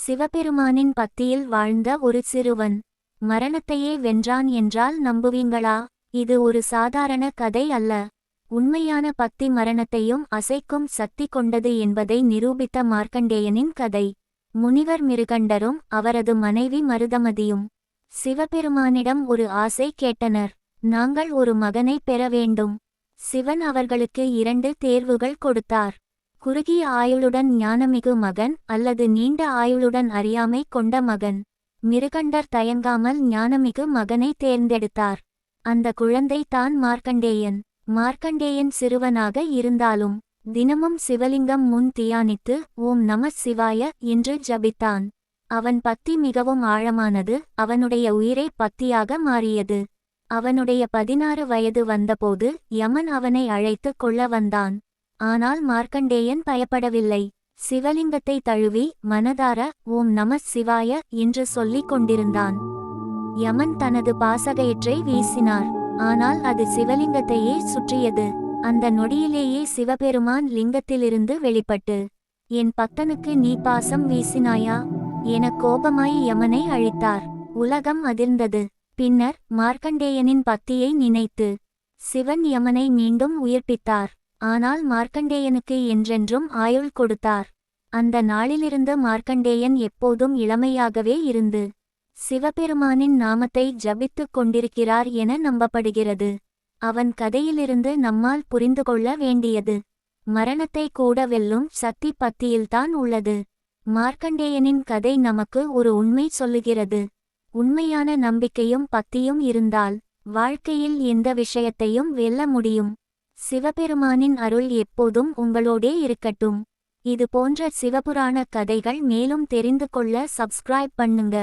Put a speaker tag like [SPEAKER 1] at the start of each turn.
[SPEAKER 1] சிவபெருமானின் பத்தியில் வாழ்ந்த ஒரு சிறுவன் மரணத்தையே வென்றான் என்றால் நம்புவீங்களா? இது ஒரு சாதாரண கதை அல்ல. உண்மையான பத்தி மரணத்தையும் அசைக்கும் சக்தி கொண்டது என்பதை நிரூபித்த மார்க்கண்டேயனின் கதை. முனிவர் மிருகண்டரும் அவரது மனைவி மருதமதியும் சிவபெருமானிடம் ஒரு ஆசை கேட்டனர். நாங்கள் ஒரு மகனை பெற வேண்டும். சிவன் அவர்களுக்கு 2 தேர்வுகள் கொடுத்தார். குறுகிய ஆயுளுடன் ஞானமிகு மகன் அல்லது நீண்ட ஆயுளுடன் அறியாமை கொண்ட மகன். மிருகண்டர் தயங்காமல் ஞானமிகு மகனை தேர்ந்தெடுத்தார். அந்த குழந்தை தான் மார்க்கண்டேயன். மார்க்கண்டேயன் சிறுவனாக இருந்தாலும் தினமும் சிவலிங்கம் முன் தியானித்து ஓம் நம சிவாய என்று ஜபித்தான். அவன் பக்தி மிகவும் ஆழமானது. அவனுடைய உயிரே பக்தியாக மாறியது. அவனுடைய 16 வயது வந்தபோது யமன் அவனை அழைத்து கொள்ள வந்தான். ஆனால் மார்க்கண்டேயன் பயப்படவில்லை. சிவலிங்கத்தை தழுவி மனதார ஓம் நம சிவாய என்று சொல்லிக் கொண்டிருந்தான். யமன் தனது பாசகயிற்றை வீசினார். ஆனால் அது சிவலிங்கத்தையே சுற்றியது. அந்த நொடியிலேயே சிவபெருமான் லிங்கத்திலிருந்து வெளிப்பட்டு, என் பக்தனுக்கு நீ பாசம் வீசினாயா என கோபமாய் யமனை அழித்தார். உலகம் அதிர்ந்தது. பின்னர் மார்க்கண்டேயனின் பக்தியை நினைத்து சிவன் யமனை மீண்டும் உயிர்ப்பித்தார். ஆனால் மார்க்கண்டேயனுக்கு என்றென்றும் ஆயுள் கொடுத்தார். அந்த நாளிலிருந்து மார்க்கண்டேயன் எப்போதும் இளமையாகவே இருந்து சிவபெருமானின் நாமத்தை ஜபித்துக் கொண்டிருக்கிறார் என நம்பப்படுகிறது. அவன் கதையிலிருந்து நம்மால் புரிந்து கொள்ள வேண்டியது, மரணத்தை கூட வெல்லும் சக்தி பக்தியில்தான் உள்ளது. மார்க்கண்டேயனின் கதை நமக்கு ஒரு உண்மை சொல்லுகிறது. உண்மையான நம்பிக்கையும் பக்தியும் இருந்தால் வாழ்க்கையில் எந்த விஷயத்தையும் வெல்ல முடியும். சிவபெருமானின் அருள் எப்போதும் உங்களோடே இருக்கட்டும். இது போன்ற சிவபுராண கதைகள் மேலும் தெரிந்து கொள்ள சப்ஸ்கிரைப் பண்ணுங்க.